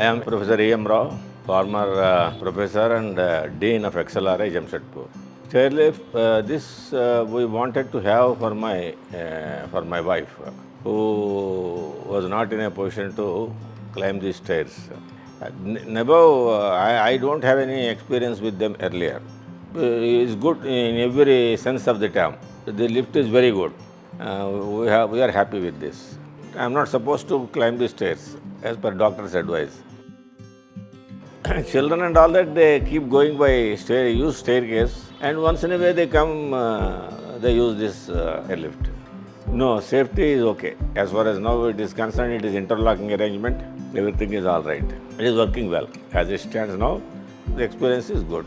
I am Professor Rao, former professor and dean of XLRI Jamshedpur. Chairlift, this we wanted to have for my wife, who was not in a position to climb the stairs. Nibav, I don't have any experience with them earlier. It's good in every sense of the term. The lift is very good. We are happy with this. I am not supposed to climb the stairs as per doctor's advice. Children and all that, they keep going by use staircase, and once in a way they come, they use this airlift. No, safety is okay. As far as now it is concerned, it is interlocking arrangement. Everything is all right. It is working well. As it stands now, the experience is good.